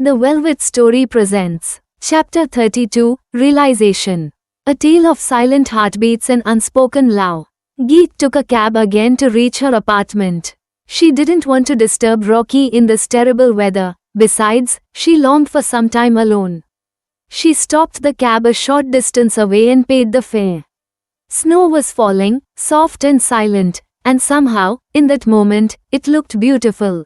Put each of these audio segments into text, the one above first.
The Velvet Story presents Chapter 32, Realization. A tale of silent heartbeats and unspoken love. Geet took a cab again to reach her apartment. She didn't want to disturb Rocky in this terrible weather. Besides, she longed for some time alone. She stopped the cab a short distance away and paid the fare. Snow was falling, soft and silent, and somehow, in that moment, it looked beautiful.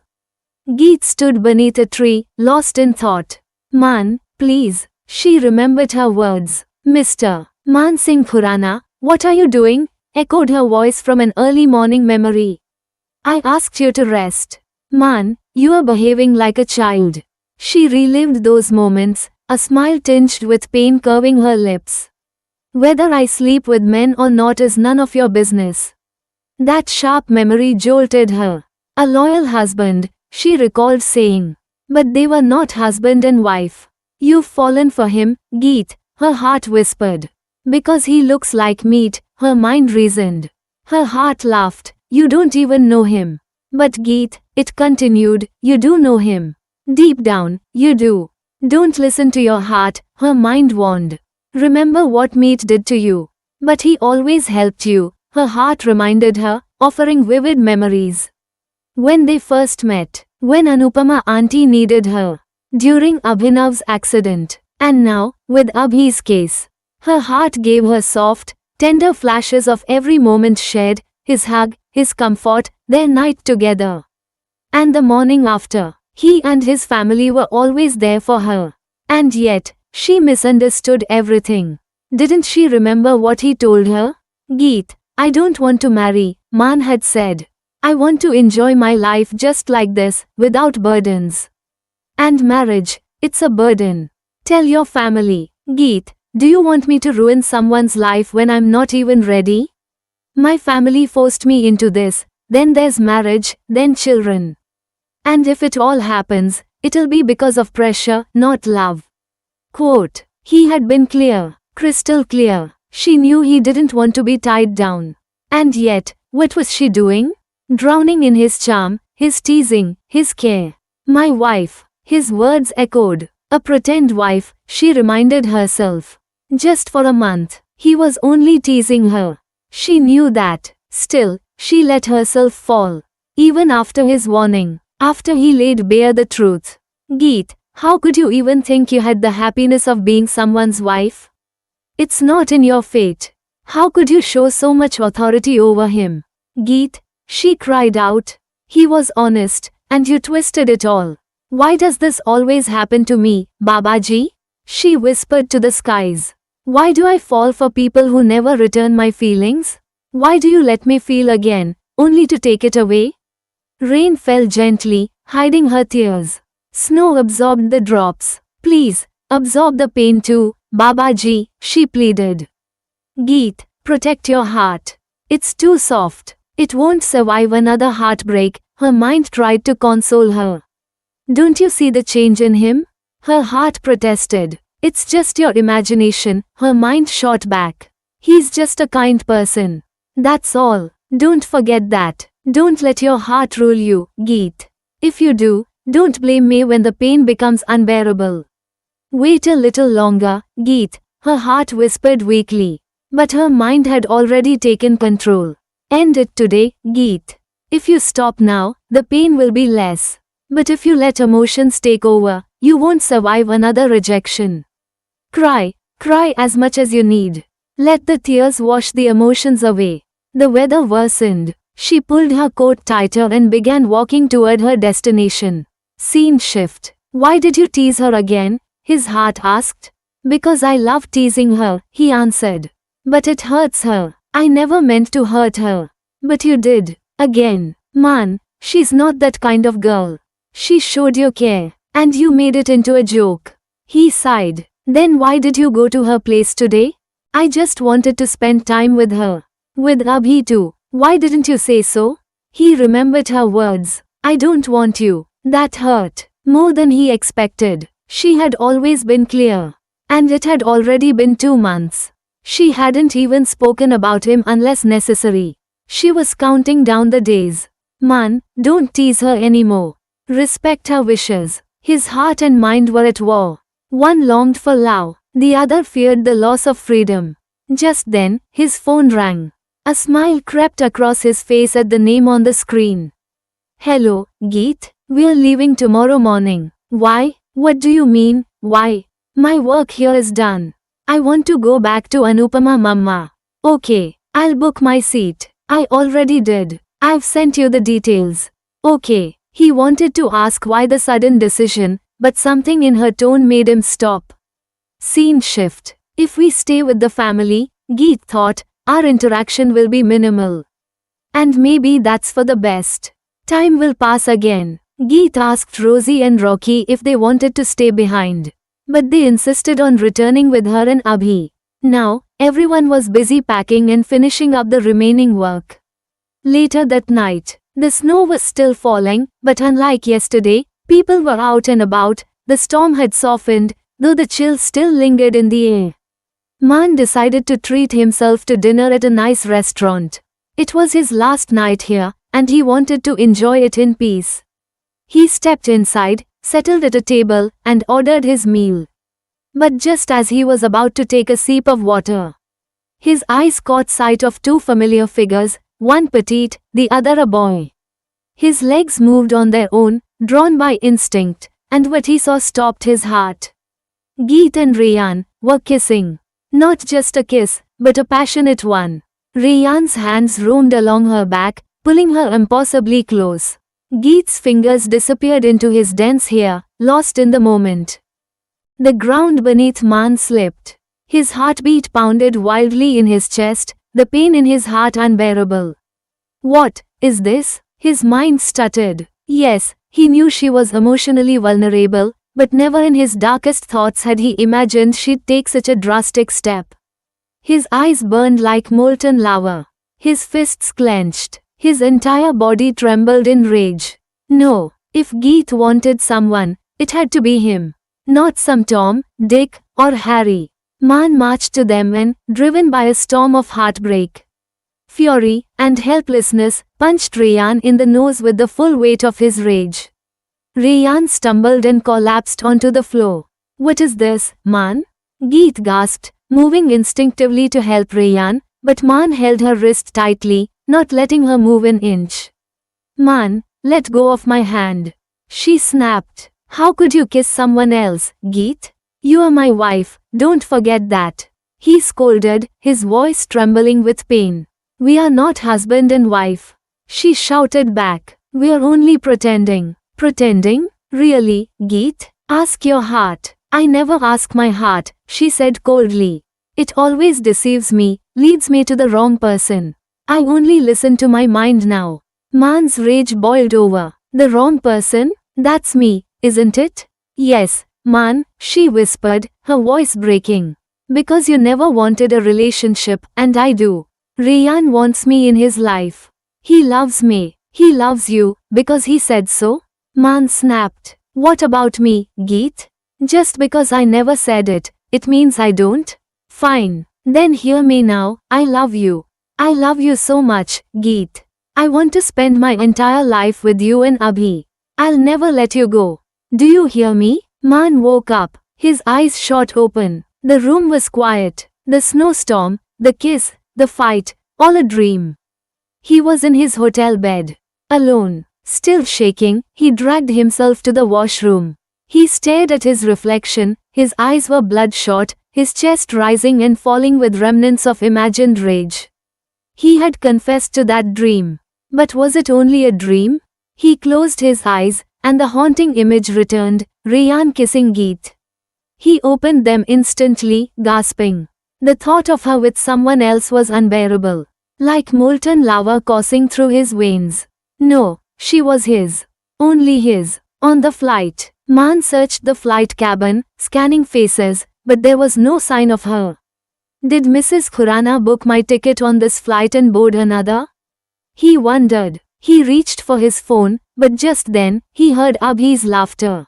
Geet stood beneath a tree, lost in thought. "Man, please," she remembered her words. "Mr. Man Singh Khurana, what are you doing?" echoed her voice from an early morning memory. "I asked you to rest. Man, you are behaving like a child." She relived those moments, a smile tinged with pain curving her lips. "Whether I sleep with men or not is none of your business." That sharp memory jolted her. A loyal husband, she recalled saying. But they were not husband and wife. "You've fallen for him, Geet," her heart whispered. "Because he looks like meat," her mind reasoned. Her heart laughed. "You don't even know him." "But Geet," it continued, "you do know him. Deep down, you do." "Don't listen to your heart," her mind warned. "Remember what meat did to you." "But he always helped you," her heart reminded her, offering vivid memories. When they first met, when Anupama auntie needed her, during Abhinav's accident, and now, with Abhi's case. Her heart gave her soft, tender flashes of every moment shared, his hug, his comfort, their night together. And the morning after, he and his family were always there for her. And yet, she misunderstood everything. Didn't she remember what he told her? "Geet, I don't want to marry," Man had said. "I want to enjoy my life just like this, without burdens." And marriage, it's a burden. Tell your family. "Geet, do you want me to ruin someone's life when I'm not even ready? My family forced me into this, then there's marriage, then children. And if it all happens, it'll be because of pressure, not love." Quote. He had been clear, crystal clear. She knew he didn't want to be tied down. And yet, what was she doing? Drowning in his charm, his teasing, his care. "My wife," his words echoed. A pretend wife, she reminded herself. Just for a month, he was only teasing her. She knew that. Still, she let herself fall. Even after his warning, after he laid bare the truth. "Geet, how could you even think you had the happiness of being someone's wife? It's not in your fate. How could you show so much authority over him? Geet," she cried out. "He was honest, and you twisted it all. Why does this always happen to me, Babaji?" she whispered to the skies. "Why do I fall for people who never return my feelings? Why do you let me feel again, only to take it away?" Rain fell gently, hiding her tears. Snow absorbed the drops. "Please, absorb the pain too, Babaji," she pleaded. "Geet, protect your heart. It's too soft. It won't survive another heartbreak," her mind tried to console her. "Don't you see the change in him?" her heart protested. "It's just your imagination," her mind shot back. "He's just a kind person. That's all. Don't forget that. Don't let your heart rule you, Geet. If you do, don't blame me when the pain becomes unbearable." "Wait a little longer, Geet," her heart whispered weakly. But her mind had already taken control. "End it today, Geet. If you stop now, the pain will be less. But if you let emotions take over, you won't survive another rejection. Cry, cry as much as you need. Let the tears wash the emotions away." The weather worsened. She pulled her coat tighter and began walking toward her destination. Scene shift. "Why did you tease her again?" his heart asked. "Because I love teasing her," he answered. "But it hurts her. I never meant to hurt her." "But you did. Again. Man, she's not that kind of girl. She showed you care, and you made it into a joke." He sighed. "Then why did you go to her place today?" "I just wanted to spend time with her. With Abhi too." "Why didn't you say so?" He remembered her words. "I don't want you." That hurt. More than he expected. She had always been clear. And it had already been 2 months. She hadn't even spoken about him unless necessary. She was counting down the days. "Man, don't tease her anymore. Respect her wishes." His heart and mind were at war. One longed for love, the other feared the loss of freedom. Just then, his phone rang. A smile crept across his face at the name on the screen. Hello, Geet. We're leaving tomorrow morning. Why? What do you mean, why? My work here is done. I want to go back to Anupama Mamma. Okay, I'll book my seat. I already did. I've sent you the details. Okay. He wanted to ask why the sudden decision, but something in her tone made him stop. Scene shift. If we stay with the family, Geet thought, our interaction will be minimal. And maybe that's for the best. Time will pass again. Geet asked Rosie and Rocky if they wanted to stay behind. But they insisted on returning with her and Abhi. Now, everyone was busy packing and finishing up the remaining work. Later that night, the snow was still falling, but unlike yesterday, people were out and about. The storm had softened, though the chill still lingered in the air. Maan decided to treat himself to dinner at a nice restaurant. It was his last night here, and he wanted to enjoy it in peace. He stepped inside, settled at a table, and ordered his meal. But just as he was about to take a sip of water, his eyes caught sight of two familiar figures, one petite, the other a boy. His legs moved on their own, drawn by instinct, and what he saw stopped his heart. Geet and Rayyan were kissing. Not just a kiss, but a passionate one. Rayyan's hands roamed along her back, pulling her impossibly close. Geet's fingers disappeared into his dense hair, lost in the moment. The ground beneath Maan slipped. His heartbeat pounded wildly in his chest, the pain in his heart unbearable. What is this? His mind stuttered. Yes, he knew she was emotionally vulnerable, but never in his darkest thoughts had he imagined she'd take such a drastic step. His eyes burned like molten lava. His fists clenched. His entire body trembled in rage. No, if Geet wanted someone, it had to be him. Not some Tom, Dick, or Harry. Maan marched to them and, driven by a storm of heartbreak, fury, and helplessness, punched Rayyan in the nose with the full weight of his rage. Rayyan stumbled and collapsed onto the floor. What is this, Maan? Geet gasped, moving instinctively to help Rayyan, but Maan held her wrist tightly, not letting her move an inch. Maan, let go of my hand. She snapped. How could you kiss someone else, Geet? You are my wife, don't forget that. He scolded, his voice trembling with pain. We are not husband and wife. She shouted back. We are only pretending. Pretending? Really, Geet? Ask your heart. I never ask my heart, she said coldly. It always deceives me, leads me to the wrong person. I only listen to my mind now. Maan's rage boiled over. The wrong person? That's me, isn't it? Yes, Maan, she whispered, her voice breaking. Because you never wanted a relationship, and I do. Rayyan wants me in his life. He loves me. He loves you, because he said so? Maan snapped. What about me, Geet? Just because I never said it, it means I don't? Fine. Then hear me now, I love you. I love you so much, Geet. I want to spend my entire life with you and Abhi. I'll never let you go. Do you hear me? Maan woke up. His eyes shot open. The room was quiet. The snowstorm, the kiss, the fight, all a dream. He was in his hotel bed. Alone. Still shaking, he dragged himself to the washroom. He stared at his reflection, his eyes were bloodshot, his chest rising and falling with remnants of imagined rage. He had confessed to that dream. But was it only a dream? He closed his eyes, and the haunting image returned, Rayyan kissing Geet. He opened them instantly, gasping. The thought of her with someone else was unbearable. Like molten lava coursing through his veins. No, she was his. Only his. On the flight, Maan searched the flight cabin, scanning faces, but there was no sign of her. Did Mrs. Khurana book my ticket on this flight and board another? He wondered. He reached for his phone, but just then, he heard Abhi's laughter.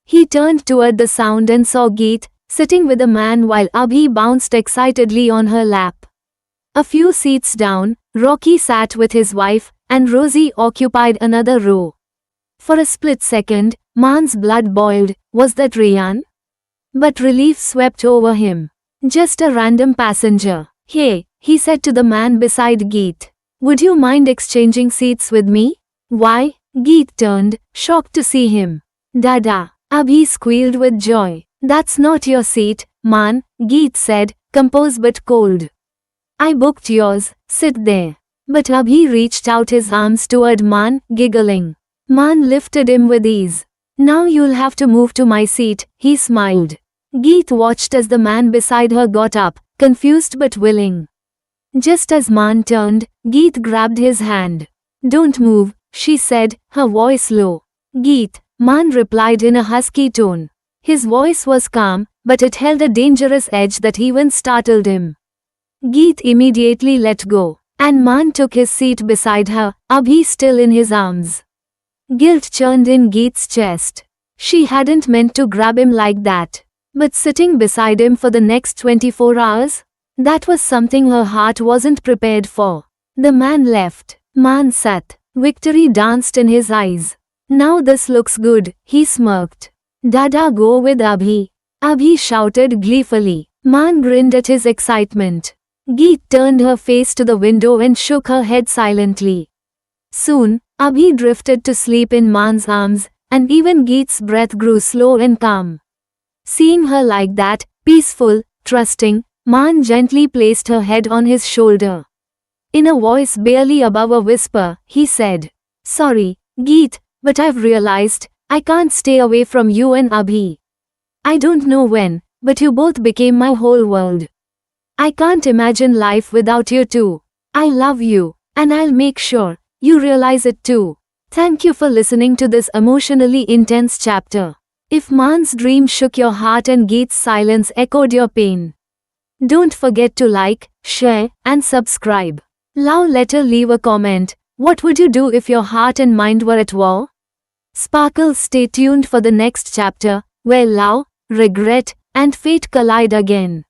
He turned toward the sound and saw Geet, sitting with a man while Abhi bounced excitedly on her lap. A few seats down, Rocky sat with his wife, and Rosie occupied another row. For a split second, Man's blood boiled. Was that Rayyan? But relief swept over him. Just a random passenger. Hey, he said to the man beside Geet. Would you mind exchanging seats with me? Why? Geet turned, shocked to see him. Dada. Abhi squealed with joy. That's not your seat, Man, Geet said, composed but cold. I booked yours, sit there. But Abhi reached out his arms toward Man, giggling. Man lifted him with ease. Now you'll have to move to my seat, he smiled. Geet watched as the man beside her got up, confused but willing. Just as Man turned, Geet grabbed his hand. Don't move, she said, her voice low. Geet, Man replied in a husky tone. His voice was calm, but it held a dangerous edge that even startled him. Geet immediately let go, and Man took his seat beside her, Abhi still in his arms. Guilt churned in Geet's chest. She hadn't meant to grab him like that. But sitting beside him for the next 24 hours? That was something her heart wasn't prepared for. The man left. Man sat. Victory danced in his eyes. Now this looks good, he smirked. Dada, go with Abhi. Abhi shouted gleefully. Man grinned at his excitement. Geet turned her face to the window and shook her head silently. Soon, Abhi drifted to sleep in Man's arms, and even Geet's breath grew slow and calm. Seeing her like that, peaceful, trusting, Man gently placed her head on his shoulder. In a voice barely above a whisper, he said, Sorry, Geet, but I've realized, I can't stay away from you and Abhi. I don't know when, but you both became my whole world. I can't imagine life without you two. I love you, and I'll make sure you realize it too. Thank you for listening to this emotionally intense chapter. If Man's dream shook your heart and Geet's silence echoed your pain, don't forget to like, share, and subscribe. Love letter, leave a comment. What would you do if your heart and mind were at war? Sparkle, stay tuned for the next chapter, where love, regret, and fate collide again.